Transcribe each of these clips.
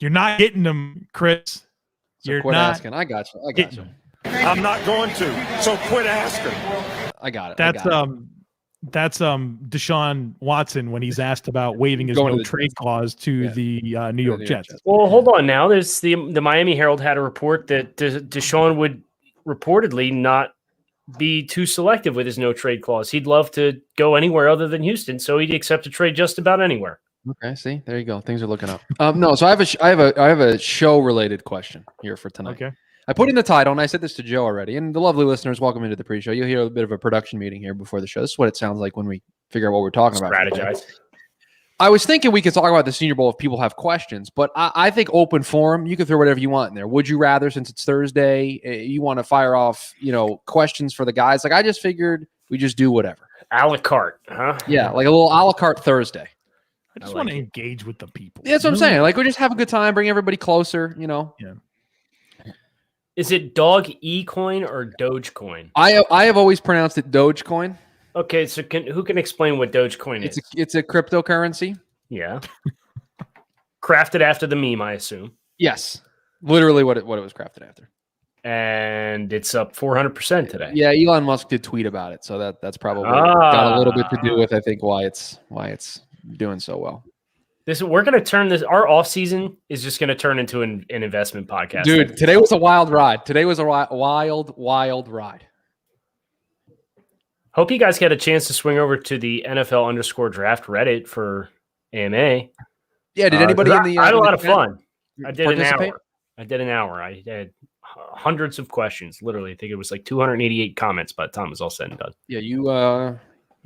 You're not getting them, Chris. So You're quit not asking. I got you. I'm not going to. So quit asking. I got it. That's Deshaun Watson when he's asked about waiving his no trade clause to the New York Jets. Well, hold on now. There's the Miami Herald had a report that Deshaun would reportedly not be too selective with his no trade clause. He'd love to go anywhere other than Houston, so he'd accept a trade just about anywhere. Okay, see, there you go. Things are looking up. No, so I have a show related question here for tonight. Okay. I put in the title, and I said this to Joe already. And the lovely listeners, welcome into the pre-show. You'll hear a bit of a production meeting here before the show. This is what it sounds like when we figure out what we're talking about. Strategize. I was thinking we could talk about the Senior Bowl if people have questions, but I think open forum, you can throw whatever you want in there. Would you rather, since it's Thursday, you want to fire off, questions for the guys? Like, I just figured we just do whatever. A la carte, huh? Yeah, like a little a la carte Thursday. I just want to engage with the people. Yeah, that's what I'm saying. Like, we just have a good time, bring everybody closer, Yeah. Is it Dog E-Coin or Dogecoin? I have always pronounced it Dogecoin. Okay, so who can explain what Dogecoin is? It's a cryptocurrency. Yeah. Crafted after the meme, I assume. Yes. Literally what it was crafted after. And it's up 400% today. Yeah, Elon Musk did tweet about it, so that's probably got a little bit to do with, I think, why it's doing so well. We're going to turn this. Our off season is just going to turn into an investment podcast. Dude, today was a wild ride. Today was a wild ride. Hope you guys get a chance to swing over to the NFL_draft Reddit for AMA. Yeah, did anybody in the? I had a lot of fun. I did participate? an hour. I had hundreds of questions. Literally, I think it was like 288 comments by the time it was all said and done.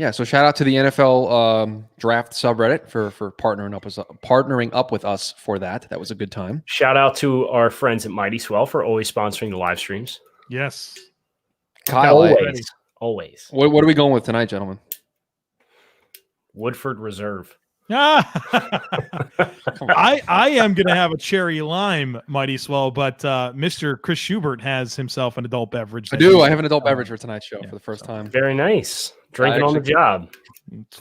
Yeah, so shout out to the NFL draft subreddit for partnering up with us for that. That was a good time. Shout out to our friends at Mighty Swell for always sponsoring the live streams. Yes. Kyle, always. What are we going with tonight, gentlemen? Woodford Reserve. I am going to have a cherry lime Mighty Swell, but Mr. Chris Schubert has himself an adult beverage. I do. I have an adult beverage for tonight's show for the first time. Very nice. Drinking on the job.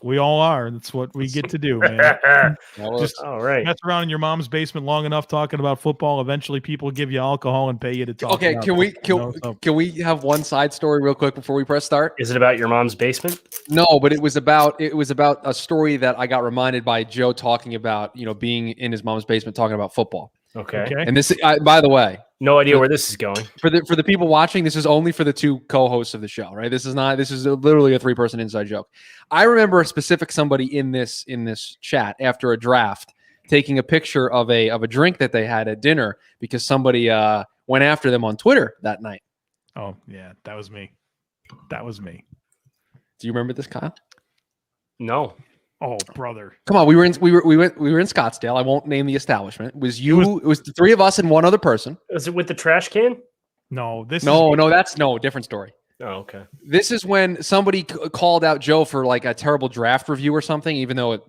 We all are. That's what we get to do, man. Just all right. Mess around in your mom's basement long enough talking about football. Eventually, people give you alcohol and pay you to talk. Okay, about can we have one side story real quick before we press start? Is it about your mom's basement? No, but it was about a story that I got reminded by Joe talking about, being in his mom's basement talking about football. Okay. And this, by the way, no idea where this is going. For the people watching, this is only for the two co-hosts of the show, right? This is literally a 3-person inside joke. I remember a specific somebody in this chat after a draft taking a picture of a drink that they had at dinner because somebody went after them on Twitter that night. Oh yeah, that was me. Do you remember this, Kyle? No. Oh, brother! Come on, we were in Scottsdale. I won't name the establishment. It was the three of us and one other person. Was it with the trash can? No, that's different story. Oh, okay. This is when somebody called out Joe for like a terrible draft review or something, even though it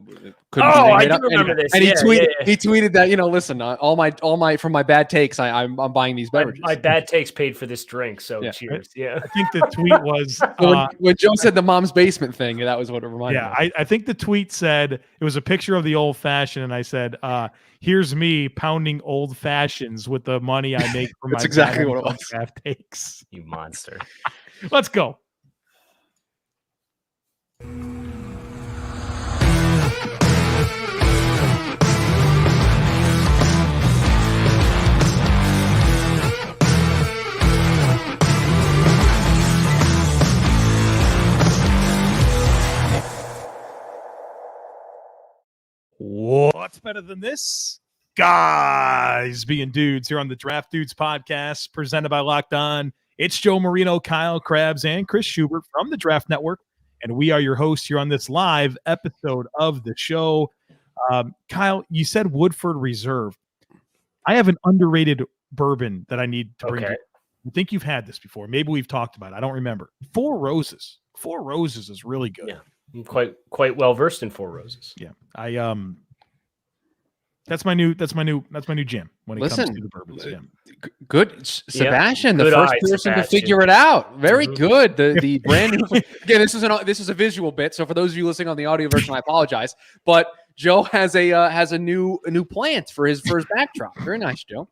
couldn't. Oh, I do remember this. And he tweeted that, listen, all my from my bad takes, I'm buying these beverages. My bad takes paid for this drink, so cheers. Yeah, I think the tweet was when Joe said the mom's basement thing. That was what it reminded me. Yeah, I think the tweet said it was a picture of the old fashioned, and I said, "Here's me pounding old fashions with the money I make from my exactly what it was. Draft takes." You monster. Let's go. What's better than this? Guys being dudes here on the Draft Dudes podcast presented by Locked On. It's Joe Marino, Kyle Krabs, and Chris Schubert from the Draft Network, and we are your hosts here on this live episode of the show. Kyle, you said Woodford Reserve. I have an underrated bourbon that I need to bring you. I think you've had this before. Maybe we've talked about it. I don't remember. Four Roses. Four Roses is really good. Yeah, I'm quite well versed in Four Roses. Yeah, that's my new jam when it comes to the bourbons. Yeah. Good, Sebastian, good the first eye, person Sebastian. to figure it out. Very good. The brand new. Again, this is a visual bit, so for those of you listening on the audio version, I apologize. But Joe has a new plant for his backdrop. Very nice, Joe.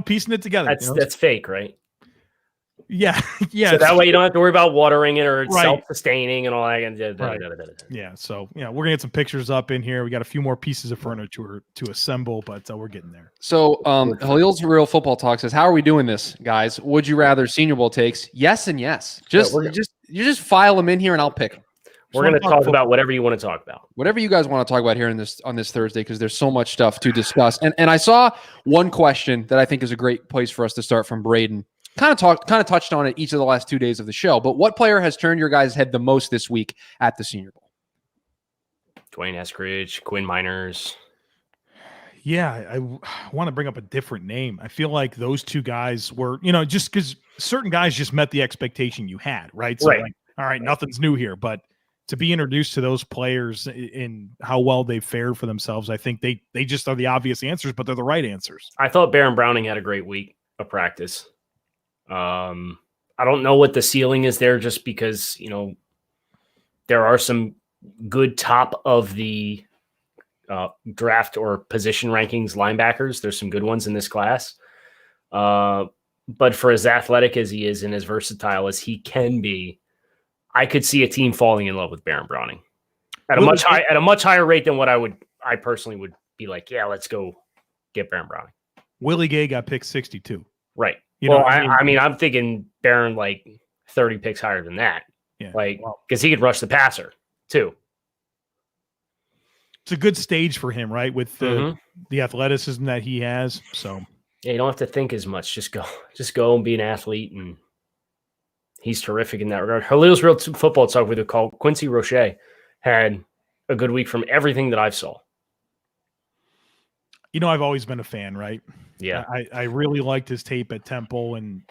Piecing it together. That's fake, right? Yeah. So that way you don't have to worry about watering it or it's Right. self-sustaining and all that. Right. Yeah. So, we're going to get some pictures up in here. We got a few more pieces of furniture to assemble, but we're getting there. So, Halil's Real Football Talk says, how are we doing this, guys? Would you rather Senior Bowl takes? Yes and yes. You just file them in here and I'll pick them. We're going to talk about whatever you want to talk about. Whatever you guys want to talk about here on this Thursday, because there's so much stuff to discuss. And I saw one question that I think is a great place for us to start from Braden. Kind of touched on it each of the last 2 days of the show. But what player has turned your guys' head the most this week at the Senior Bowl? Dwayne Eskridge, Quinn Miners. Yeah, I want to bring up a different name. I feel like those two guys were, just because certain guys just met the expectation you had, right? So, all right, nothing's new here. But to be introduced to those players in how well they fared for themselves, I think they just are the obvious answers, but they're the right answers. I thought Baron Browning had a great week of practice. I don't know what the ceiling is there, just because, there are some good top of the draft or position rankings linebackers. There's some good ones in this class. But for as athletic as he is and as versatile as he can be, I could see a team falling in love with Baron Browning at a much higher rate than what I personally would be like, yeah, let's go get Baron Browning. Willie Gay got picked 62. Right. I'm thinking Baron like 30 picks higher than that. Yeah. Because he could rush the passer too. It's a good stage for him, right? With the athleticism that he has. So yeah, you don't have to think as much. Just go and be an athlete, and he's terrific in that regard. Halil's Real Football Talk with a call. Quincy Rochet had a good week from everything that I've saw. I've always been a fan, right? Yeah. I really liked his tape at Temple, and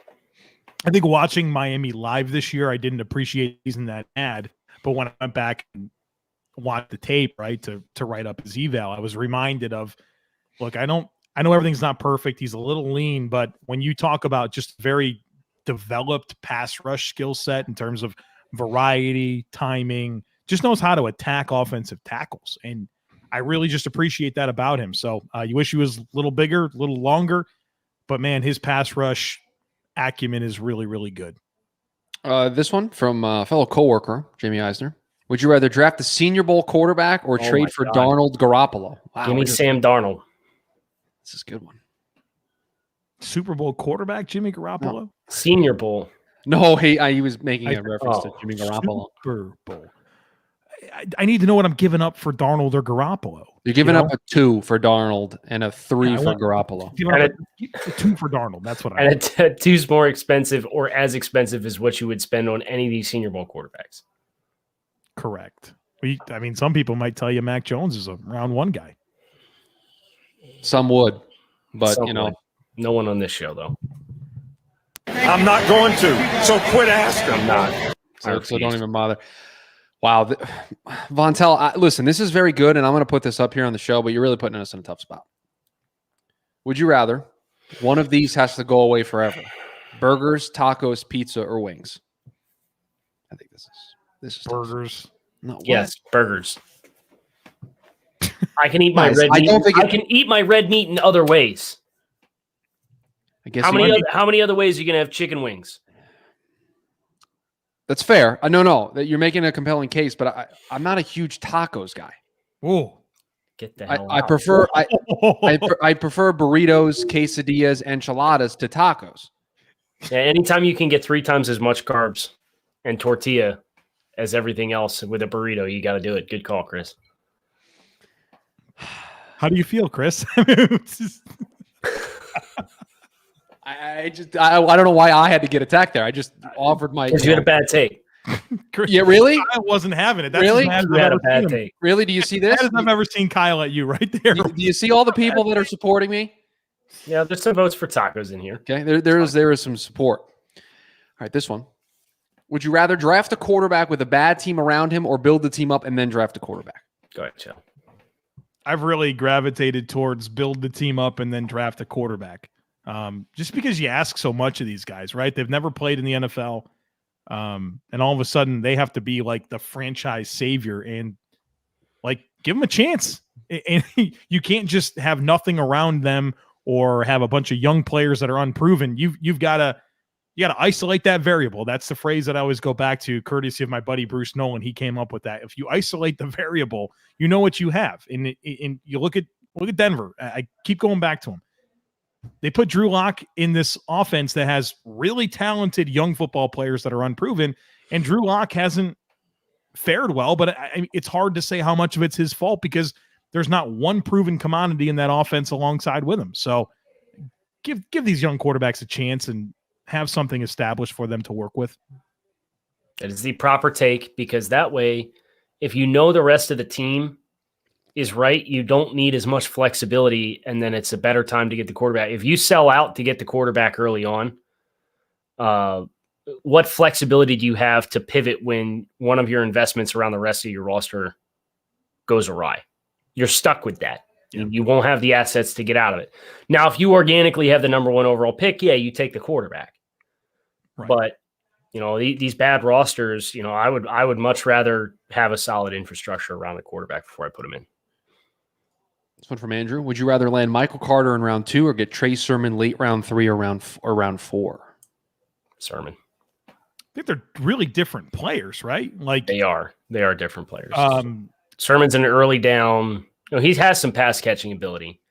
I think watching Miami live this year, I didn't appreciate using that ad, but when I went back and watched the tape, right, to write up his eval, I was reminded of, look, I know everything's not perfect. He's a little lean, but when you talk about just very developed pass rush skill set in terms of variety, timing, just knows how to attack offensive tackles. And I really just appreciate that about him. So you wish he was a little bigger, a little longer, but man, his pass rush acumen is really, really good. This one from fellow coworker, Jamie Eisner. Would you rather draft the Senior Bowl quarterback or trade for Darnold Garoppolo? Wow, give me Sam Darnold. This is a good one. Super Bowl quarterback, Jimmy Garoppolo? No. Senior Bowl. No, he was making a reference to Jimmy Garoppolo. Super Bowl. I need to know what I'm giving up for Darnold or Garoppolo. You're giving up a 2 for Darnold and a 3 for Garoppolo. A 2 for Darnold. That's what I want. And a 2's more expensive or as expensive as what you would spend on any of these Senior Bowl quarterbacks. Correct. Some people might tell you Mac Jones is a round 1 guy. Some would, but no one on this show though. I'm not going to. So quit asking. I'm not. So don't even bother. Wow. Vontel, listen, this is very good, and I'm going to put this up here on the show, but you're really putting us in a tough spot. Would you rather one of these has to go away forever? Burgers, tacos, pizza, or wings? I think this is burgers. No, yes, burgers. I can eat my red meat. I can eat my red meat in other ways. I guess how many other ways are you going to have chicken wings? That's fair. No, that you're making a compelling case, but I'm not a huge tacos guy. Oh, get the hell out. I prefer I prefer burritos, quesadillas, enchiladas to tacos. Yeah, anytime you can get 3 times as much carbs and tortilla as everything else with a burrito, you got to do it. Good call, Chris. How do you feel, Chris? I don't know why I had to get attacked there. I just offered my. Because you had a bad take. Yeah, really? I wasn't having it. That's really? You had a bad take. Really? Do you see this? I've never seen Kyle at you right there. Do you see all the people that are supporting me? Yeah, there's some votes for tacos in here. Okay, there is some support. All right, this one. Would you rather draft a quarterback with a bad team around him or build the team up and then draft a quarterback? Go ahead, Joe. I've really gravitated towards build the team up and then draft a quarterback. Just because you ask so much of these guys, right? They've never played in the NFL. And all of a sudden they have to be like the franchise savior and like give them a chance, And you can't just have nothing around them or have a bunch of young players that are unproven. You've got to isolate that variable. That's the phrase that I always go back to, courtesy of my buddy Bruce Nolan. He came up with that. If you isolate the variable, you know what you have. And you look at Denver. I keep going back to them. They put Drew Lock in this offense that has really talented young football players that are unproven, and Drew Lock hasn't fared well, but it's hard to say how much of it's his fault because there's not one proven commodity in that offense alongside with him. So give these young quarterbacks a chance and have something established for them to work with. That is the proper take, because that way, if you know the rest of the team is right, you don't need as much flexibility, and then it's a better time to get the quarterback. If you sell out to get the quarterback early on, what flexibility do you have to pivot when one of your investments around the rest of your roster goes awry? You're stuck with that. Yeah. You won't have the assets to get out of it. Now, if you organically have the number 1 overall pick, yeah, you take the quarterback. Right. But these bad rosters, I would much rather have a solid infrastructure around the quarterback before I put him in. This one from Andrew. Would you rather land Michael Carter in round 2 or get Trey Sermon late round 3 or round 4? Sermon. I think they're really different players, right? Like they are different players. Sermon's an early down. He has some pass catching ability.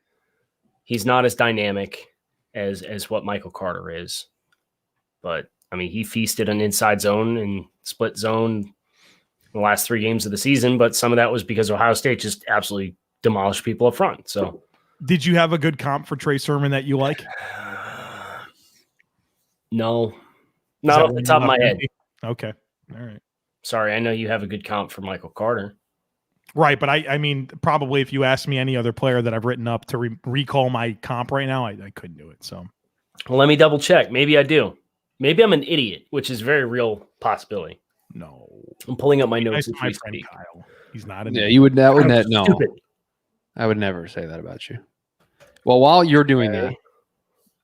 He's not as dynamic as what Michael Carter is, but I mean, he feasted an inside zone and split zone in the last 3 games of the season, but some of that was because Ohio State just absolutely demolished people up front. So, did you have a good comp for Trey Sermon that you like? No, not off the top of my head. Okay. All right. Sorry. I know you have a good comp for Michael Carter. Right. But I mean, probably if you asked me any other player that I've written up to recall my comp right now, I couldn't do it. So, well, let me double check. Maybe I do. Maybe I'm an idiot, which is a very real possibility. No. I'm pulling up my notes. Nice, my friend Kyle. He's not an idiot. You would no. I would never say that about you. Well, while you're doing that,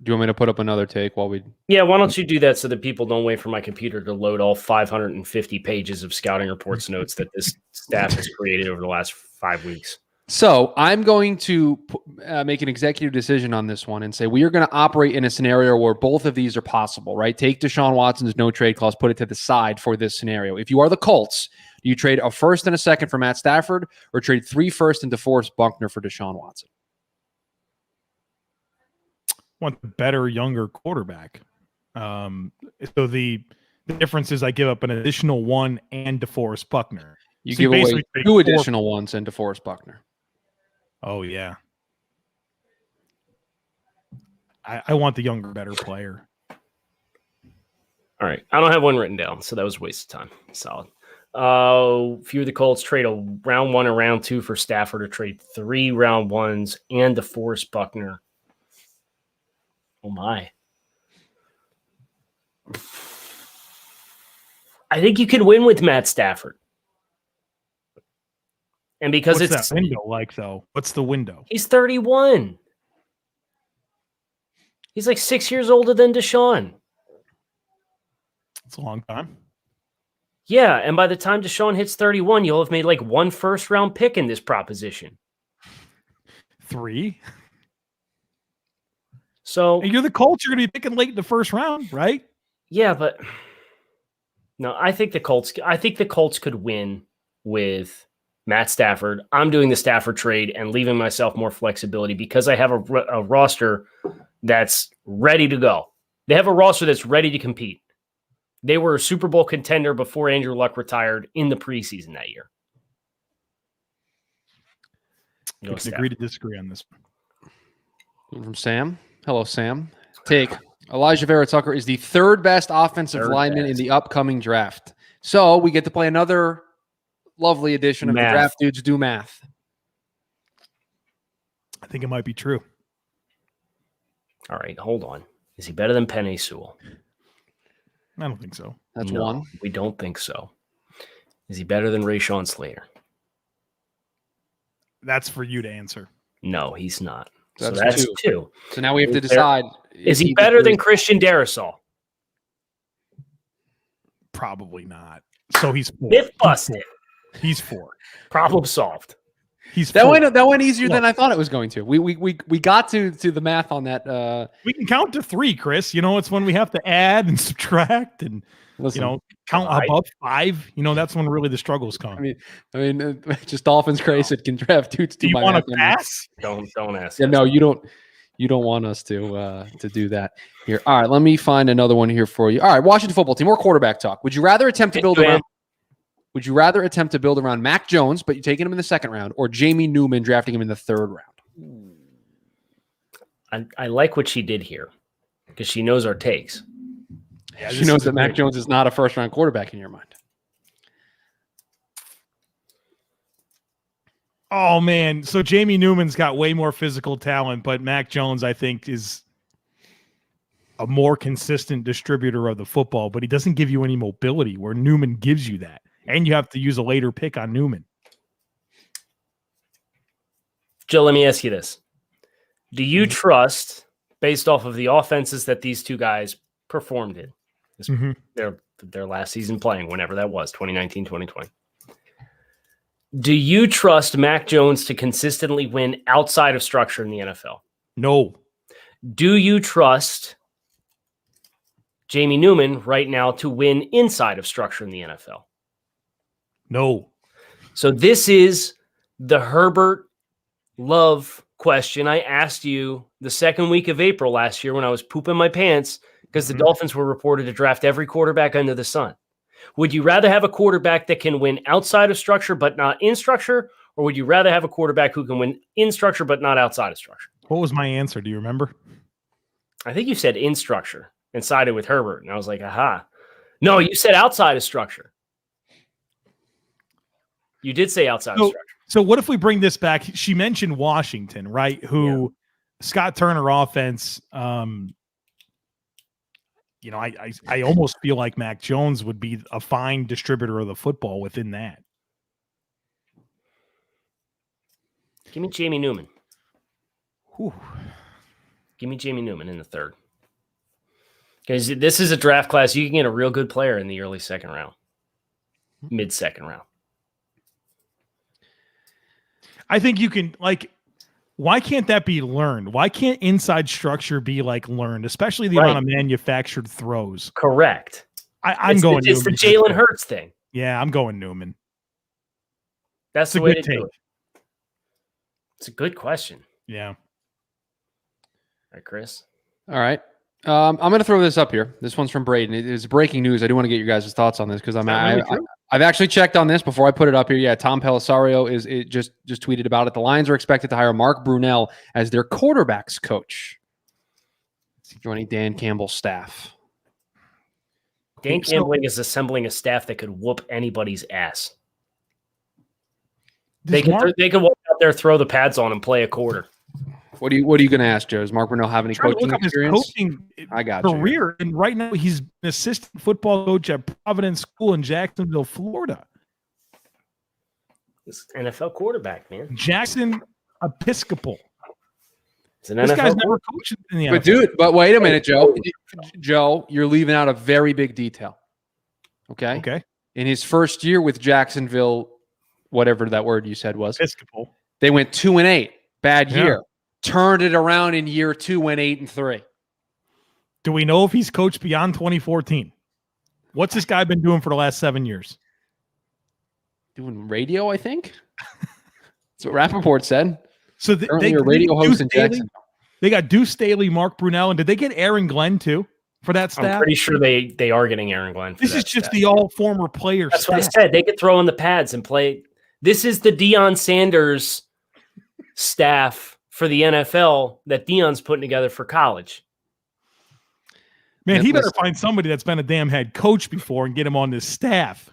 do you want me to put up another take while we? Yeah, why don't you do that so that people don't wait for my computer to load all 550 pages of scouting reports notes that this staff has created over the last 5 weeks. So I'm going to make an executive decision on this one and say we are going to operate in a scenario where both of these are possible, right? Take Deshaun Watson's no trade clause, put it to the side for this scenario. If you are the Colts, do you trade a first and a second for Matt Stafford or trade 3 firsts and DeForest Buckner for Deshaun Watson? Want the better, younger quarterback. So the difference is I give up an additional 1 and DeForest Buckner. You give away 2 additional ones and DeForest Buckner. Oh, yeah. I want the younger, better player. All right. I don't have one written down, so that was a waste of time. Solid. Few of the Colts trade a round 1 and round 2 for Stafford, or trade 3 round 1s and DeForest Buckner. Oh, my. I think you can win with Matt Stafford. And because What's it's that window like, though? What's the window? He's 31. He's like 6 years older than Deshaun. It's a long time. Yeah, and by the time Deshaun hits 31, you'll have made like 1 first-round pick in this proposition. 3. So and you're the Colts. You're going to be picking late in the first round, right? Yeah, but no, I think the Colts could win with Matt Stafford. I'm doing the Stafford trade and leaving myself more flexibility because I have a roster that's ready to go. They have a roster that's ready to compete. They were a Super Bowl contender before Andrew Luck retired in the preseason that year. We can agree to disagree on this one. From Sam. Hello, Sam. Take Elijah Vera Tucker is the 3rd best offensive lineman in the upcoming draft. So we get to play another lovely edition of the Draft Dudes Do Math. I think it might be true. All right, hold on. Is he better than Penei Sewell? I don't think so. That's one. We don't think so. Is he better than Rashawn Slater? That's for you to answer. No, he's not. That's 2. So now we have to decide. Is he better than Christian Darrisaw? Probably not. So he's 4. Myth busted. He's 4. Problem solved. That went easier than I thought it was going to. We got to the math on that. We can count to 3, Chris. It's when we have to add and subtract and count above 5. That's when really the struggles come. I mean, just Dolphins Crazy said can draft dudes. Do you want to pass? Don't ask. Yeah, no, you don't. You don't want us to do that here. All right, let me find another one here for you. All right, Washington football team. More quarterback talk. Would you rather attempt to build around? Would you rather attempt to build around Mac Jones, but you're taking him in the 2nd round, or Jamie Newman drafting him in the 3rd round? I like what she did here because she knows our takes. Yeah, she knows that Mac Jones is not a 1st-round quarterback in your mind. Oh, man. So Jamie Newman's got way more physical talent, but Mac Jones, I think, is a more consistent distributor of the football, but he doesn't give you any mobility where Newman gives you that. And you have to use a later pick on Newman. Joe, let me ask you this. Do you trust, based off of the offenses that these two guys performed in, their last season playing, whenever that was, 2019, 2020, do you trust Mac Jones to consistently win outside of structure in the NFL? No. Do you trust Jamie Newman right now to win inside of structure in the NFL? No. So this is the Herbert Love question I asked you the 2nd week of April last year when I was pooping my pants because the Dolphins were reported to draft every quarterback under the sun. Would you rather have a quarterback that can win outside of structure but not in structure, or would you rather have a quarterback who can win in structure but not outside of structure? What was my answer? Do you remember? I think you said in structure and sided with Herbert, and I was like, aha. No, you said outside of structure. You did say outside of structure. So what if we bring this back? She mentioned Washington, right? Scott Turner offense. I almost feel like Mac Jones would be a fine distributor of the football within that. Give me Jamie Newman. Whew. Give me Jamie Newman in the 3rd. Because this is a draft class. You can get a real good player in the early 2nd round, mid-2nd round. I think you can, why can't that be learned? Why can't inside structure be learned, especially the amount of manufactured throws? Correct. I'm going Newman. It's the Jalen Hurts thing. Yeah, I'm going Newman. That's the way to do it. It's a good question. Yeah. All right, Chris. All right. I'm going to throw this up here. This one's from Braden. It is breaking news. I do want to get your guys' thoughts on this because I've actually checked on this before I put it up here. Yeah, Tom Pellisario just tweeted about it. The Lions are expected to hire Mark Brunell as their quarterbacks coach, joining Dan Campbell's staff. Dan Campbell is assembling a staff that could whoop anybody's ass. They could walk out there, throw the pads on, and play a quarter. What are you going to ask, Joe? Does Mark Brunell have any coaching experience? I got career, and right now he's an assistant football coach at Providence School in Jacksonville, Florida. This NFL quarterback, man. Jackson Episcopal. It's an NFL guy's never coached in the NFL. But wait a minute, Joe. Joe, you're leaving out a very big detail. Okay. Okay. In his first year with Jacksonville, whatever that word you said was, Episcopal, they went 2-8. Bad year. Turned it around in year 2, went 8-3. Do we know if he's coached beyond 2014? What's this guy been doing for the last 7 years? Doing radio, I think. That's what Rappaport said. So they a radio host in Jackson. They got Deuce Staley, Mark Brunell, and did they get Aaron Glenn too for that staff? I'm pretty sure they are getting Aaron Glenn. This is just the all former players. That's what I said. They could throw in the pads and play. This is the Deion Sanders staff for the NFL that Deion's putting together for college. Man, he better find somebody that's been a damn head coach before and get him on this staff.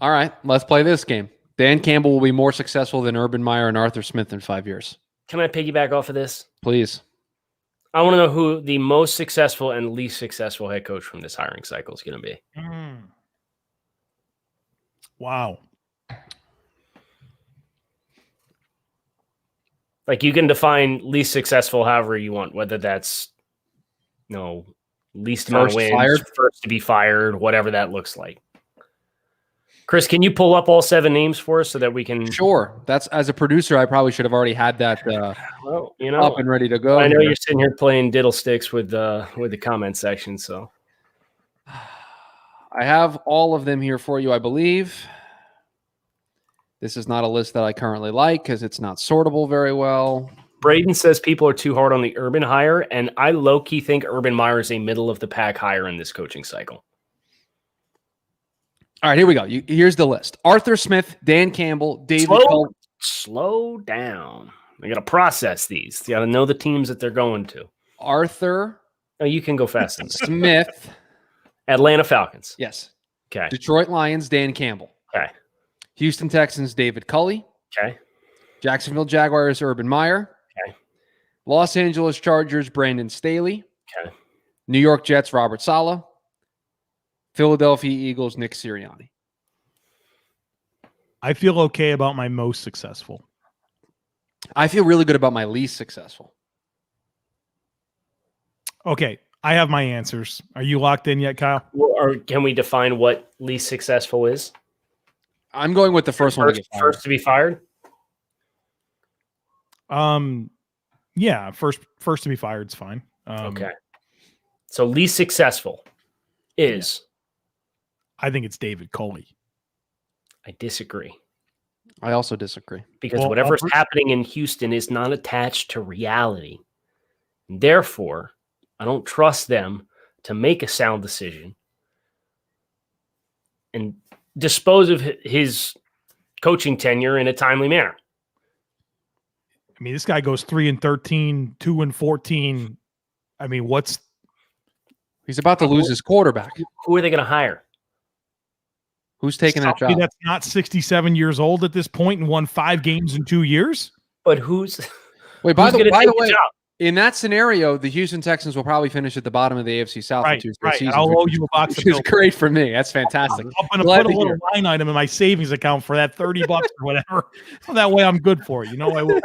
All right, let's play this game. Dan Campbell will be more successful than Urban Meyer and Arthur Smith in 5 years. Can I piggyback off of this? Please. I want to know who the most successful and least successful head coach from this hiring cycle is going to be. Wow. You can define least successful however you want, whether that's least amount of wins, first to be fired, whatever that looks like. Chris, can you pull up all 7 names for us so that we can? Sure. That's as a producer, I probably should have already had that Well, up and ready to go. I know you're sitting here playing diddle sticks with the comment section. So I have all of them here for you, I believe. This is not a list that I currently like because it's not sortable very well. Braden says people are too hard on the Urban hire, and I low-key think Urban Meyer is a middle-of-the-pack hire in this coaching cycle. All right, here we go. Here's the list. Arthur Smith, Dan Campbell, David Cole. Slow down. I got to process these. You got to know the teams that they're going to. Arthur. Oh, you can go fast. Smith. Atlanta Falcons. Yes. Okay. Detroit Lions, Dan Campbell. Okay. Houston Texans, David Culley. Okay. Jacksonville Jaguars, Urban Meyer. Okay. Los Angeles Chargers, Brandon Staley. Okay. New York Jets, Robert Saleh. Philadelphia Eagles, Nick Sirianni. I feel okay about my most successful. I feel really good about my least successful. Okay, I have my answers. Are you locked in yet, Kyle? Or can we define what least successful is? I'm going with the first one to get fired. First to be fired? Yeah, first to be fired is fine. Okay. So least successful is? I think it's David Culley. I disagree. I also disagree. Because whatever's happening in Houston is not attached to reality. Therefore, I don't trust them to make a sound decision and dispose of his coaching tenure in a timely manner. I mean, this guy goes 3-13, 2-14. I mean, he's about to lose his quarterback. Who are they going to hire? Who's taking that job? That's not 67 years old at this point and won 5 games in 2 years. But who's Wait, by the way, job? In that scenario, the Houston Texans will probably finish at the bottom of the AFC South in 2 straight seasons. I'll owe you a box of which is great for me. That's fantastic. I'm going to put a little line item in my savings account for that $30 or whatever. So that way I'm good for it. You know I will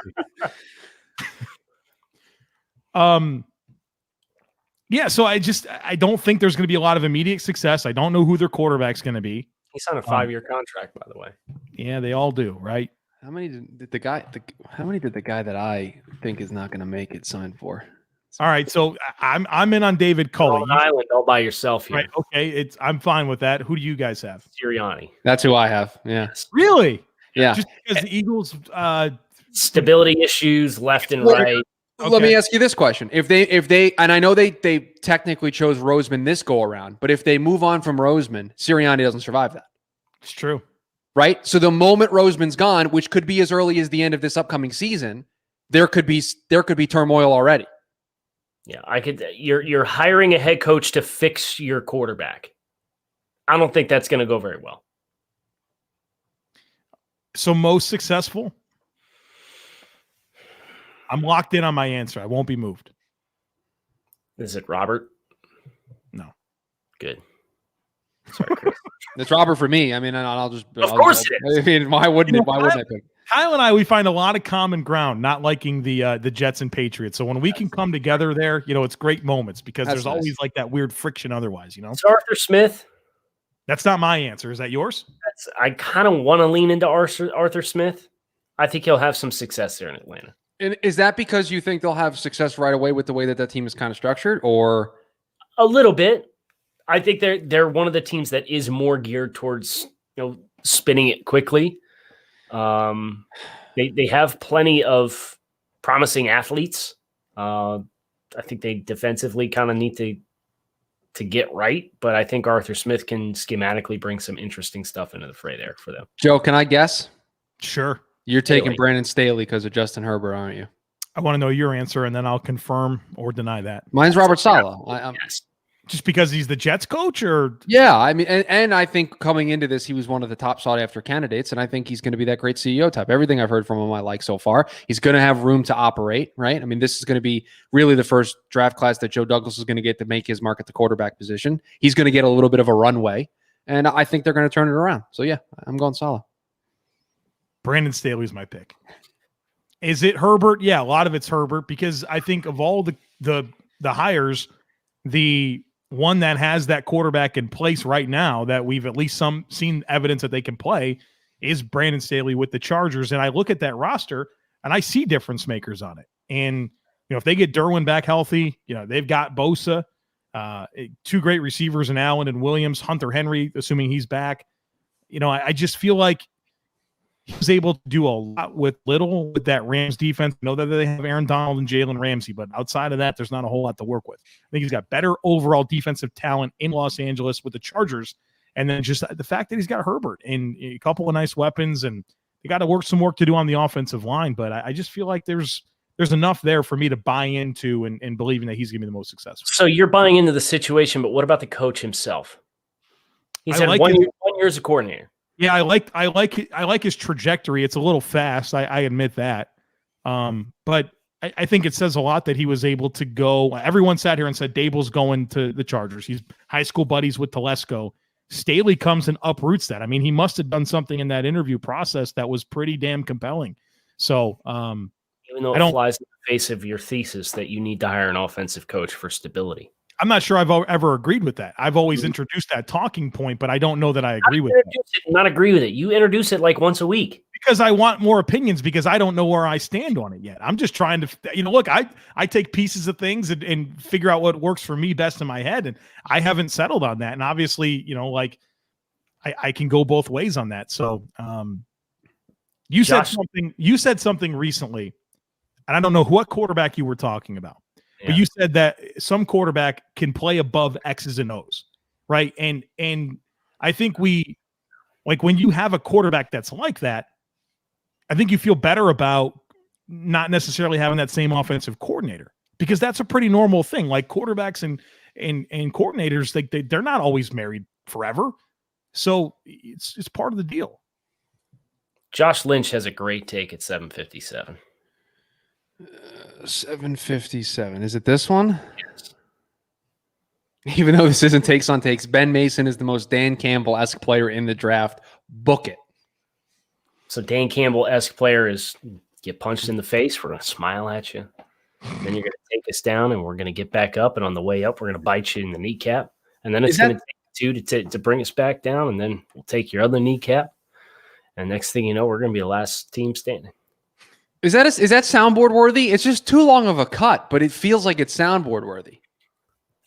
be. Yeah, so I don't think there's going to be a lot of immediate success. I don't know who their quarterback's going to be. He's on a 5-year contract, by the way. Yeah, they all do, right? How many did the guy that I think is not going to make it sign for? All right, so I'm in on David Culley. An island all by yourself here. Right, okay, I'm fine with that. Who do you guys have? Sirianni. That's who I have. Yeah. Really? Yeah. Just because the Eagles stability issues left and right. Okay. Let me ask you this question. If they and I know they technically chose Roseman this go around, but if they move on from Roseman, Sirianni doesn't survive that. It's true. Right? So the moment Roseman's gone, which could be as early as the end of this upcoming season, there could be turmoil already. Yeah, you're hiring a head coach to fix your quarterback. I don't think that's going to go very well. So most successful? I'm locked in on my answer. I won't be moved. Is it Robert? No. Good. Sorry, Chris. It's Robert for me. I mean, I'll just. Of course it is. I mean, why wouldn't I pick? Kyle and I, we find a lot of common ground, not liking the Jets and Patriots. So when we can come together there, it's great moments because there's always like that weird friction otherwise, It's Arthur Smith. That's not my answer. Is that yours? I kind of want to lean into Arthur Smith. I think he'll have some success there in Atlanta. And is that because you think they'll have success right away with the way that team is kind of structured, or a little bit? I think they're one of the teams that is more geared towards spinning it quickly. They have plenty of promising athletes. I think they defensively kind of need to get right, but I think Arthur Smith can schematically bring some interesting stuff into the fray there for them. Joe, can I guess? Sure. You're taking Brandon Staley because of Justin Herbert, aren't you? I want to know your answer, and then I'll confirm or deny that. Mine's Robert Saleh. Yes. Just because he's the Jets coach, or yeah, I mean, and I think coming into this, he was one of the top sought after candidates, and I think he's going to be that great CEO type. Everything I've heard from him, I like so far. He's going to have room to operate, right? I mean, this is going to be really the first draft class that Joe Douglas is going to get to make his mark at the quarterback position. He's going to get a little bit of a runway, and I think they're going to turn it around. So yeah, I'm going Saleh. Brandon Staley's my pick. Is it Herbert? Yeah, a lot of it's Herbert because I think of all the hires, the one that has that quarterback in place right now that we've at least seen evidence that they can play is Brandon Staley with the Chargers. And I look at that roster and I see difference makers on it. And, if they get Derwin back healthy, they've got Bosa, two great receivers in Allen and Williams, Hunter Henry, assuming he's back. I just feel like he was able to do a lot with little with that Rams defense. I know that they have Aaron Donald and Jalen Ramsey, but outside of that, there's not a whole lot to work with. I think he's got better overall defensive talent in Los Angeles with the Chargers. And then just the fact that he's got Herbert and a couple of nice weapons, and they got some work to do on the offensive line. But I just feel like there's enough there for me to buy into and believing that he's going to be the most successful. So you're buying into the situation, but what about the coach himself? He's had one year as a coordinator. Yeah, I like his trajectory. It's a little fast. I admit that. But I think it says a lot that he was able to go. Everyone sat here and said Dable's going to the Chargers. He's high school buddies with Telesco. Staley comes and uproots that. I mean, he must have done something in that interview process that was pretty damn compelling. So, even though it flies in the face of your thesis that you need to hire an offensive coach for stability. I'm not sure I've ever agreed with that. I've always introduced that talking point, but I don't know that I agree with it. Not agree with it. You introduce it like once a week. Because I want more opinions, because I don't know where I stand on it yet. I'm just trying to, look, I take pieces of things and figure out what works for me best in my head. And I haven't settled on that. And obviously, I can go both ways on that. So you said something recently, and I don't know what quarterback you were talking about. Yeah. But you said that some quarterback can play above X's and O's, right? And I think when you have a quarterback that's like that, I think you feel better about not necessarily having that same offensive coordinator, because that's a pretty normal thing. Like quarterbacks and coordinators, they're not always married forever, so it's part of the deal. Josh Lynch has a great take at 7:57. 7:57. Is it this one? Yes. Even though this isn't takes on takes, Ben Mason is the most Dan Campbell-esque player in the draft. Book it. So Dan Campbell-esque player is get punched in the face. We're going to smile at you. Then you're going to take us down, and we're going to get back up. And on the way up, we're going to bite you in the kneecap. And then it's going to take two to bring us back down. And then we'll take your other kneecap. And next thing you know, we're going to be the last team standing. Is that soundboard worthy? It's just too long of a cut, but it feels like it's soundboard worthy.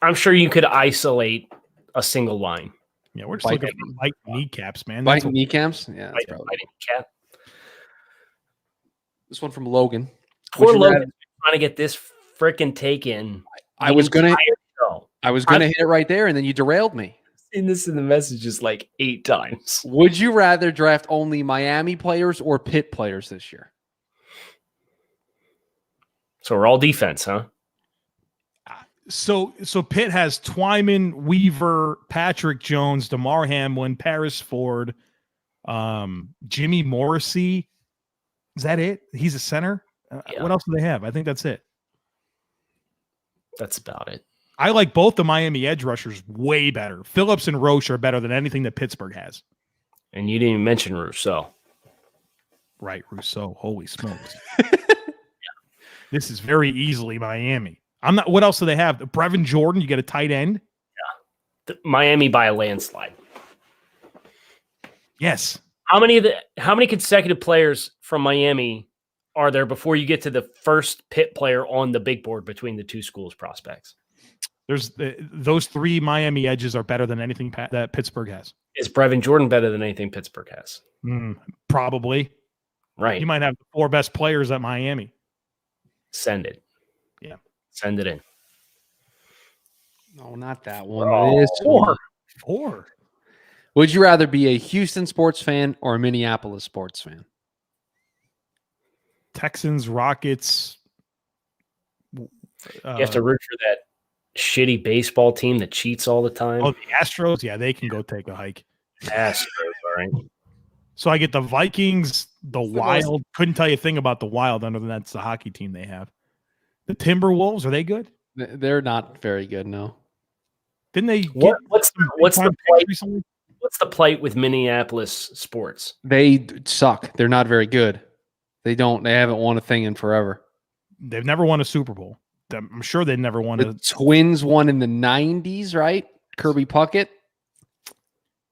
I'm sure you could isolate a single line. Yeah, we're just looking for bite kneecaps, man. Biting kneecaps? Yeah, that's biting kneecap. This one from Logan. Poor Logan trying to get this freaking take in. I was gonna hit it right there, and then you derailed me. I've seen this in the messages like 8 times. Would you rather draft only Miami players or Pitt players this year? So we're all defense, huh? So Pitt has Twyman, Weaver, Patrick Jones, DeMar Hamlin, Paris Ford, Jimmy Morrissey. Is that it? He's a center? Yeah. What else do they have? I think that's it. That's about it. I like both the Miami edge rushers way better. Phillips and Roche are better than anything that Pittsburgh has. And you didn't even mention Rousseau. Right, Rousseau. Holy smokes. This is very easily Miami. What else do they have? Brevin Jordan, you get a tight end? Yeah. Miami by a landslide. Yes. How many consecutive players from Miami are there before you get to the first Pitt player on the big board between the two schools' prospects? There's those 3 Miami edges are better than anything that Pittsburgh has. Is Brevin Jordan better than anything Pittsburgh has? Probably. Right. You might have the 4 best players at Miami. Send it. Yeah. Send it in. No, not that one. Oh, this 4. 4. Would you rather be a Houston sports fan or a Minneapolis sports fan? Texans, Rockets. You have to root for that shitty baseball team that cheats all the time. Oh, the Astros? Yeah, they can go take a hike. Astros, all right. So I get the Vikings, the Wild. Couldn't tell you a thing about the Wild other than that's the hockey team they have. The Timberwolves, are they good? They're not very good, no. Didn't they? What's the plight recently? What's the plight with Minneapolis sports? They suck. They're not very good. They haven't won a thing in forever. They've never won a Super Bowl. I'm sure they never won. The Twins won in the 90s, right? Kirby Puckett.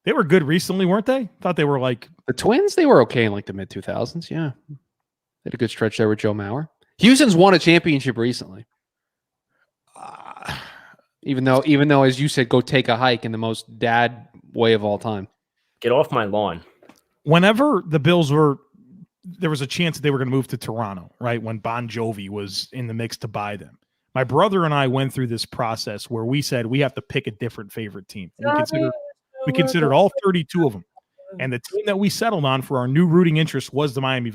They were good recently, weren't they? Thought they were like the Twins. They were okay in like the mid 2000s. Yeah, they had a good stretch there with Joe Mauer. Houston's won a championship recently. Even though, as you said, go take a hike in the most dad way of all time. Get off my lawn. Whenever the Bills there was a chance that they were going to move to Toronto, right? When Bon Jovi was in the mix to buy them. My brother and I went through this process where we said we have to pick a different favorite team. And we considered all 32 of them. And the team that we settled on for our new rooting interest was the Miami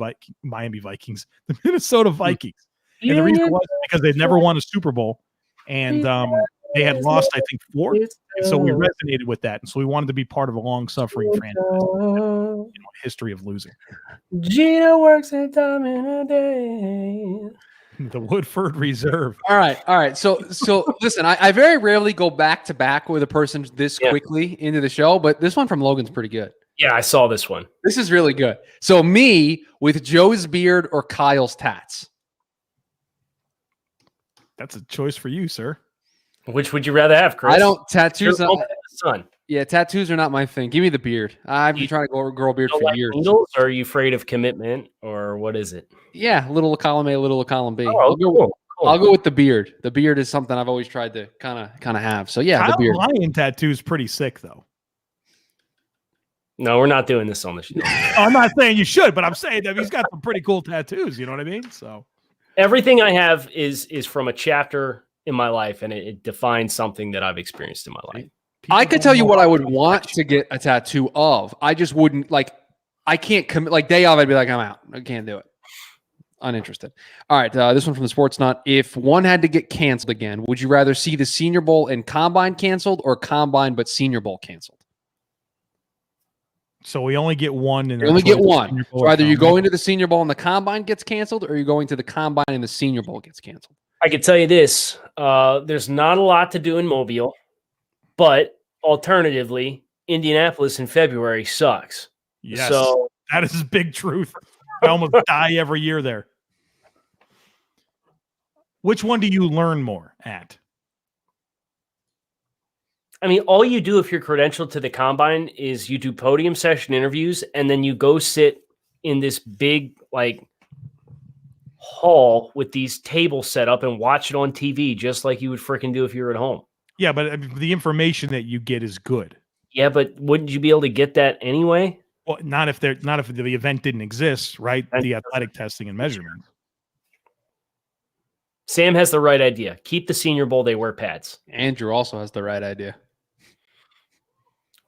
Vikings, the Minnesota Vikings. And the reason was because they'd never won a Super Bowl. And they had lost, I think, 4. And so we resonated with that. And so we wanted to be part of a long-suffering franchise. History of losing. Gina works a time in a day. The Woodford Reserve. All right. So listen, I very rarely go back to back with a person this quickly into the show, but this one from Logan's pretty good. Yeah, I saw this one. This is really good. So me with Joe's beard or Kyle's tats? That's a choice for you, sir. Which would you rather have, Chris? I don't tattoos. Son. Yeah, tattoos are not my thing. Give me the beard. I've been trying to go grow a beard for years. Needles, or are you afraid of commitment, or what is it? Yeah, little column A, little column B. Oh, cool. I'll go with the beard. The beard is something I've always tried to kind of have. So yeah, the beard. Lion tattoo is pretty sick, though. No, we're not doing this on the show. I'm not saying you should, but I'm saying that he's got some pretty cool tattoos. You know what I mean? So everything I have is from a chapter in my life, and it defines something that I've experienced in my life. I could tell you what I would want to get a tattoo of. I just wouldn't I can't commit. Like day of, I'd be like, I'm out. I can't do it. Uninterested. All right. This one from the Sports Nut. If one had to get canceled again, would you rather see the Senior Bowl and Combine canceled or Combine but Senior Bowl canceled? So we only get one. You only get one. So either you go into the Senior Bowl and the Combine gets canceled, or you're going to the Combine and the Senior Bowl gets canceled. I can tell you this. There's not a lot to do in Mobile. But alternatively, Indianapolis in February sucks. Yes, so that is big truth. I almost die every year there. Which one do you learn more at? I mean, all you do if you're credentialed to the Combine is you do podium session interviews, and then you go sit in this big hall with these tables set up and watch it on TV, just like you would freaking do if you were at home. Yeah, but the information that you get is good. Yeah, but wouldn't you be able to get that anyway? Well, not if the event didn't exist, right? The athletic testing and measurement. Sam has the right idea. Keep the Senior Bowl. They wear pads. Andrew also has the right idea.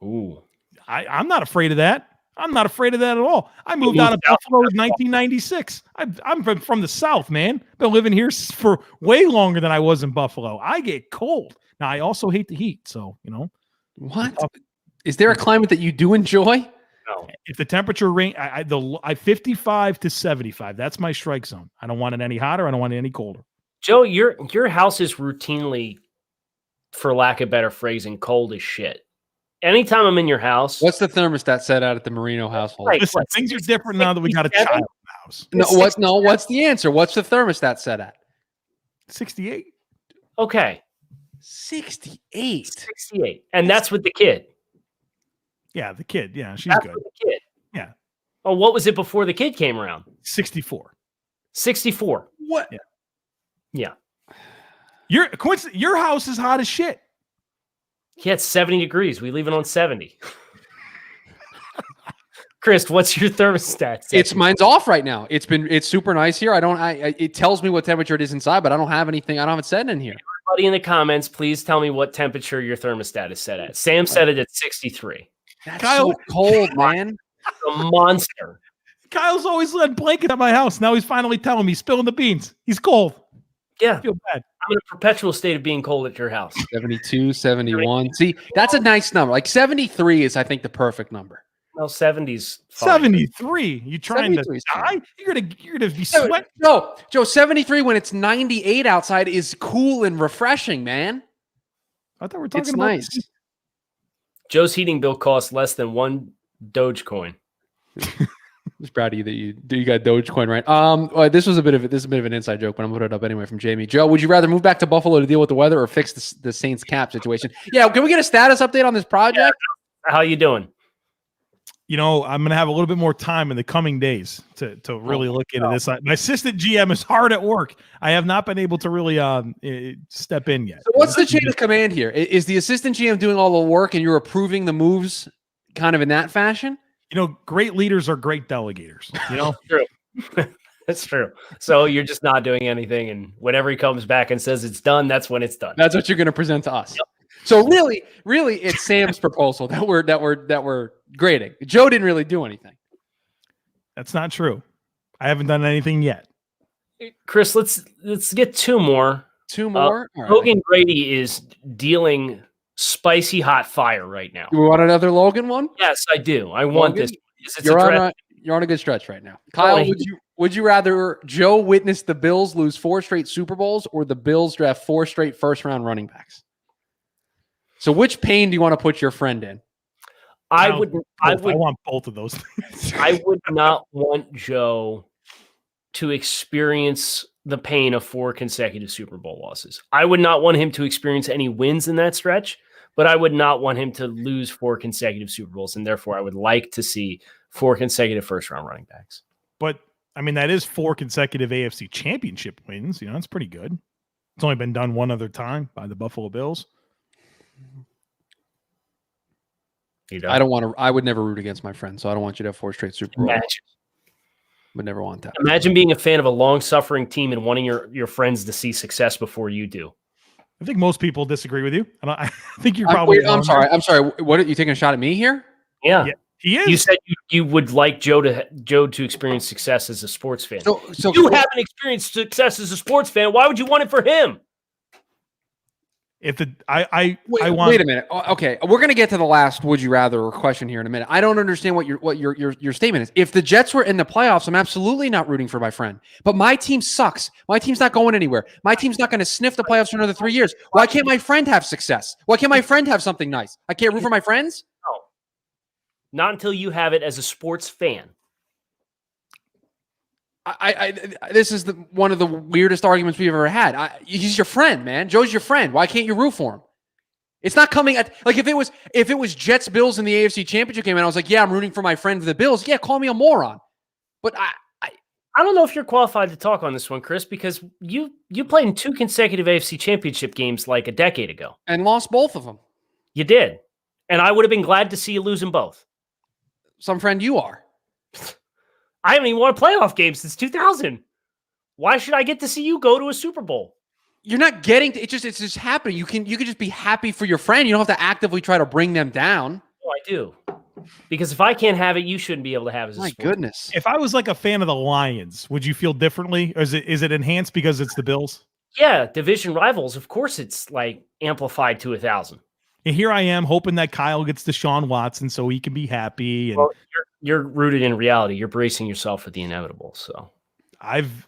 Ooh, I'm not afraid of that. I'm not afraid of that at all. I moved out of Buffalo in 1996. I'm from the South, man. Been living here for way longer than I was in Buffalo. I get cold. Now, I also hate the heat, so, What? Is there a climate that you do enjoy? No. If the temperature range, I 55 to 75, that's my strike zone. I don't want it any hotter. I don't want it any colder. Joe, your house is routinely, for lack of better phrasing, cold as shit. Anytime I'm in your house. What's the thermostat set out at the Marino household? Right. Listen, things are different now that we got a child in the house. What's the answer? What's the thermostat set at? 68. Okay. 68. 68. And that's with the kid. Yeah, the kid. Yeah, she's good. With the kid. Yeah. Oh, what was it before the kid came around? 64. 64. What? Yeah. Your house is hot as shit. Yeah, it's 70 degrees. We leave it on 70. Chris, what's your thermostat? Mine's off right now. It's super nice here. It tells me what temperature it is inside, but I don't have anything. I don't have it set in here. Everybody in the comments, please tell me what temperature your thermostat is set at. Sam set it at 63. That's so cold, man. A monster. Kyle's always led blanket at my house. Now he's finally telling me he's spilling the beans. He's cold. Yeah. I feel bad. I'm in a perpetual state of being cold at your house. 72, 71. See, that's a nice number. Like 73 is, I think, the perfect number. No, 70's fine. 73. You trying to die? You're gonna be sweating. No, Joe, 73 when it's 98 outside is cool and refreshing, man. I thought we were talking it's about nice. Joe's heating bill costs less than one Dogecoin. Just proud of you that you got Dogecoin right. Well, this is a bit of an inside joke, but I'm gonna put it up anyway from Jamie. Joe, would you rather move back to Buffalo to deal with the weather or fix the Saints cap situation? Yeah, can we get a status update on this project? Yeah. How you doing? You know, I'm going to have a little bit more time in the coming days to really look into this. My assistant GM is hard at work. I have not been able to really step in yet. So what's the chain of command here? Is the assistant GM doing all the work and you're approving the moves kind of in that fashion? You know, great leaders are great delegators, you know? True. That's true. So you're just not doing anything, and whenever he comes back and says it's done, that's when it's done. That's what you're going to present to us. Yep. So really, it's Sam's proposal that we're grading. Joe didn't really do anything. That's not true. I haven't done anything yet. Chris, let's get two more. Two more. Logan Grady is dealing spicy hot fire right now. You want another Logan one? Yes, I do. I want this. You're on a good stretch right now. Kyle, would you rather Joe witness the Bills lose 4 straight Super Bowls or the Bills draft 4 straight first-round running backs? So which pain do you want to put your friend in? I want both of those. I would not want Joe to experience the pain of 4 consecutive Super Bowl losses. I would not want him to experience any wins in that stretch, but I would not want him to lose 4 consecutive Super Bowls, and therefore I would like to see 4 consecutive first-round running backs. But, I mean, that is 4 consecutive AFC championship wins. You know, that's pretty good. It's only been done one other time by the Buffalo Bills. I would never root against my friend, so I don't want you to have 4 straight Super Bowls. Would never want that. Imagine being a fan of a long-suffering team and wanting your friends to see success before you do. I think most people disagree with you. I think you're probably. I'm sorry. What are you taking a shot at me here? Yeah. He is. You said you would like Joe to experience success as a sports fan. So you haven't experienced success as a sports fan. Why would you want it for him? Wait a minute. Okay, we're gonna get to the last would you rather question here in a minute. I don't understand what your statement is. If the Jets were in the playoffs, I'm absolutely not rooting for my friend. But my team sucks. My team's not going anywhere. My team's not going to sniff the playoffs for another 3 years. Why can't my friend have success? Why can't my friend have something nice? I can't root for my friends? No, not until you have it as a sports fan. This is one of the weirdest arguments we've ever had. He's your friend, man. Joe's your friend. Why can't you root for him? It's not coming at like if it was Jets Bills in the AFC Championship game, and I was like, yeah, I'm rooting for my friend for the Bills. Yeah, call me a moron. But I don't know if you're qualified to talk on this one, Chris, because you played in 2 consecutive AFC Championship games like a decade ago and lost both of them. You did, and I would have been glad to see you lose them both. Some friend you are. I haven't even won a playoff game since 2000. Why should I get to see you go to a Super Bowl? You're not getting to, it's just happening. You can just be happy for your friend. You don't have to actively try to bring them down. Oh, I do. Because if I can't have it, you shouldn't be able to have it as a My sport. goodness. If I was like a fan of the Lions, would you feel differently? Or is it enhanced because it's the Bills? Yeah, division rivals. Of course, it's like amplified to 1,000. And here I am hoping that Kyle gets Deshaun Watson so he can be happy. And well, you're rooted in reality. You're bracing yourself for the inevitable. So I've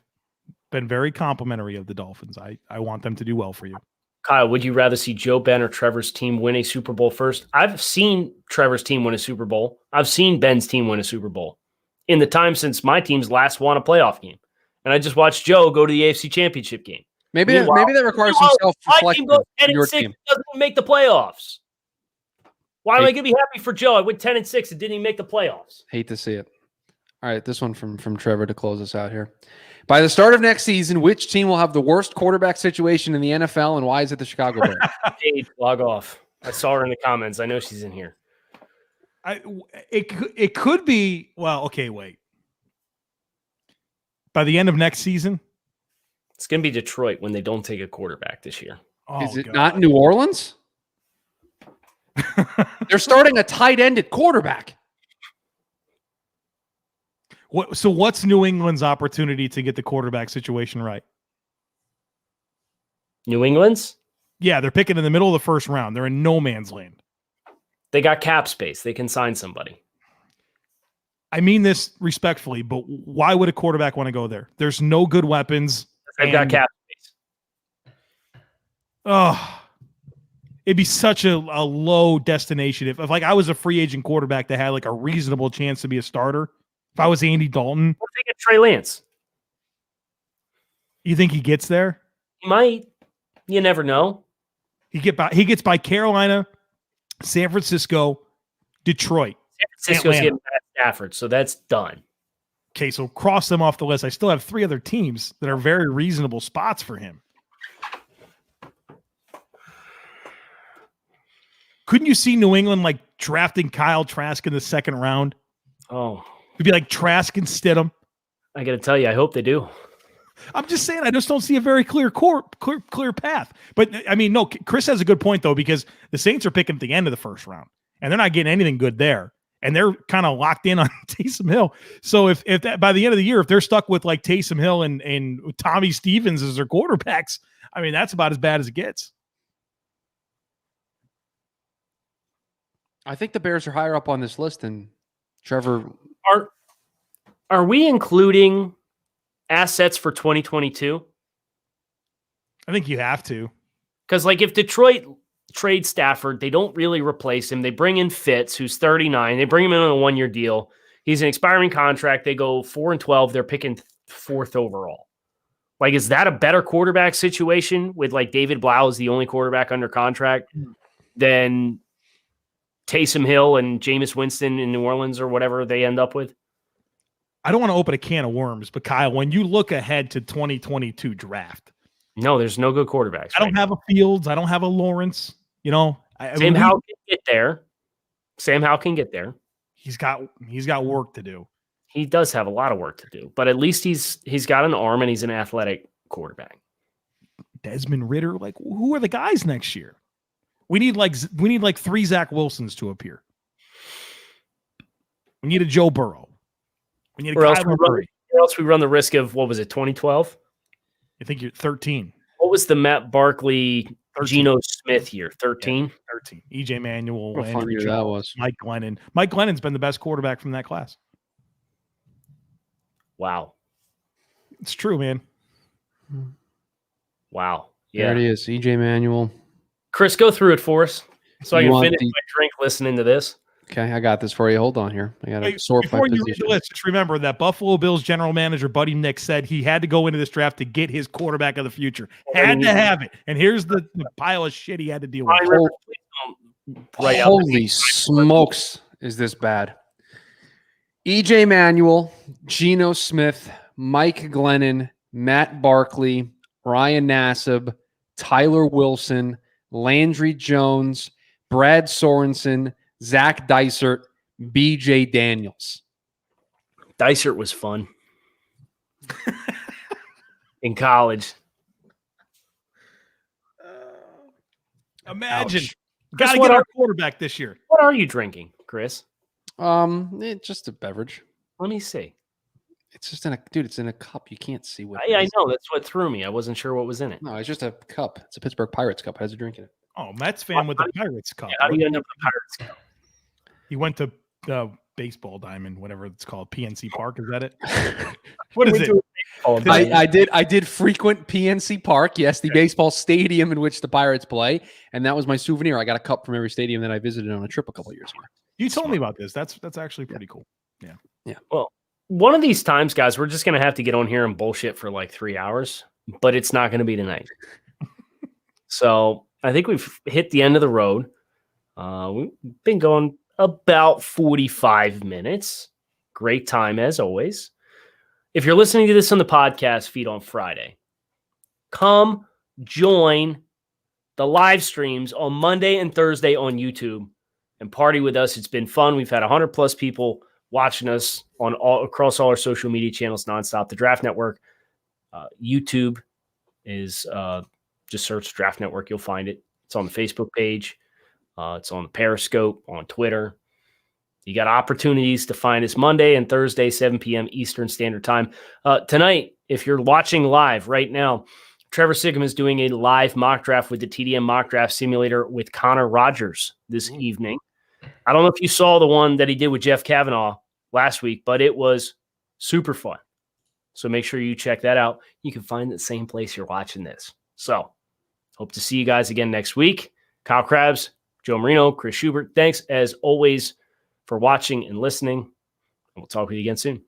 been very complimentary of the Dolphins. I want them to do well for you. Kyle, would you rather see Joe Ben or Trevor's team win a Super Bowl first? I've seen Trevor's team win a Super Bowl. I've seen Ben's team win a Super Bowl in the time since my team's last won a playoff game. And I just watched Joe go to the AFC Championship game. Maybe that requires some self-reflection. My team goes 10-6, doesn't make the playoffs. Why am I going to be happy for Joe? I went 10-6 and didn't even make the playoffs. Hate to see it. All right, this one from Trevor to close us out here. By the start of next season, which team will have the worst quarterback situation in the NFL, and why is it the Chicago Bears? Hey, log off. I saw her in the comments. I know she's in here. It could be. Well, okay, wait. By the end of next season, it's going to be Detroit when they don't take a quarterback this year. Oh, is it not New Orleans? They're starting a tight end at quarterback. So what's New England's opportunity to get the quarterback situation right? New England's? Yeah, they're picking in the middle of the first round. They're in no man's land. They got cap space. They can sign somebody. I mean this respectfully, but why would a quarterback want to go there? There's no good weapons. They've got cap space. Oh, it'd be such a low destination if like I was a free agent quarterback that had like a reasonable chance to be a starter If I was Andy Dalton, What if they get Trey Lance? you think he gets there? He might. You never know. He gets by Carolina, San Francisco, Detroit, San Francisco's Atlanta. getting Matt Stafford, so that's done. Okay, so cross them off the list. I still have 3 other teams that are very reasonable spots for him. Couldn't you see New England like drafting Kyle Trask in the 2nd round? Oh, It'd be like Trask and Stidham. I got to tell you, I hope they do. I'm just saying, I just don't see a very clear path. But I mean, no, Chris has a good point though, because the Saints are picking at the end of the 1st round, and they're not getting anything good there, and they're kind of locked in on Taysom Hill. So if that by the end of the year, if they're stuck with like Taysom Hill and Tommy Stevens as their quarterbacks, I mean, that's about as bad as it gets. I think the Bears are higher up on this list than Trevor. Are we including assets for 2022? I think you have to. Because like if Detroit trades Stafford, they don't really replace him. They bring in Fitz, who's 39. They bring him in on a 1-year deal. He's an expiring contract. They go 4-12. They're picking 4th overall. Like, is that a better quarterback situation with like David Blau as the only quarterback under contract than Taysom Hill and Jameis Winston in New Orleans or whatever they end up with? I don't want to open a can of worms, but Kyle, when you look ahead to 2022 draft, no, there's no good quarterbacks. I don't have a Fields. I don't have a Lawrence. You know, Sam Howell can get there. Sam Howell can get there. He's got work to do. He does have a lot of work to do, but at least he's got an arm and he's an athletic quarterback. Desmond Ridder, like who are the guys next year? We need like 3 Zach Wilsons to appear. We need a Joe Burrow. We need a Kyler Murray. Or else we run the risk of, what was it, 2012? I think you're 13. What was the Matt Barkley, 13. Geno Smith year? 13? Yeah, 13. EJ Manuel, What a fun Landry year Jones, that was. Mike Glennon. Mike Glennon's been the best quarterback from that class. Wow. It's true, man. Wow. Yeah. There it is. EJ Manuel. Chris, go through it for us so I You can want finish my drink listening to this. Okay, I got this for you. Hold on here. I got to Wait, sort my before you read position. the list, just remember that Buffalo Bills general manager Buddy Nick said he had to go into this draft to get his quarterback of the future. Had to have it. And here's the pile of shit he had to deal with. Holy smokes, is this bad? EJ Manuel, Geno Smith, Mike Glennon, Matt Barkley, Ryan Nassib, Tyler Wilson, Landry Jones, Brad Sorensen, Zach Dysert, BJ Daniels. Dysert was fun in college. Imagine. Ouch. Got to Chris, get our quarterback this year. What are you drinking, Chris? Just a beverage. Let me see. It's just it's in a cup. You can't see what. I know. That's what threw me. I wasn't sure what was in it. No, it's just a cup. It's a Pittsburgh Pirates cup. How's it drinking it? Oh, Mets fan with the Pirates cup. Yeah, how do you end up with the Pirates cup? He went to baseball diamond, whatever it's called, PNC Park. Is that it? What is it? I did frequent PNC Park. Yes, the baseball stadium in which the Pirates play, and that was my souvenir. I got a cup from every stadium that I visited on a trip a couple of years ago. You told me about this. That's actually pretty cool. Yeah. Well, one of these times, guys, we're just going to have to get on here and bullshit for like 3 hours, but it's not going to be tonight. So I think we've hit the end of the road. We've been going about 45 minutes. Great time as always. If you're listening to this on the podcast feed on Friday, come join the live streams on Monday and Thursday on YouTube and party with us. It's been fun. We've had 100 plus people watching us on across all our social media channels nonstop. The Draft Network, YouTube is just search Draft Network. You'll find it. It's on the Facebook page. It's on the Periscope, on Twitter. You got opportunities to find us Monday and Thursday, 7 p.m. Eastern Standard Time. Tonight, if you're watching live right now, Trevor Sigum is doing a live mock draft with the TDM Mock Draft Simulator with Connor Rogers this evening. I don't know if you saw the one that he did with Jeff Kavanaugh last week, but it was super fun. So make sure you check that out. You can find it the same place you're watching this. So hope to see you guys again next week. Kyle Krabs, Joe Marino, Chris Schubert, thanks as always for watching and listening. And we'll talk with you again soon.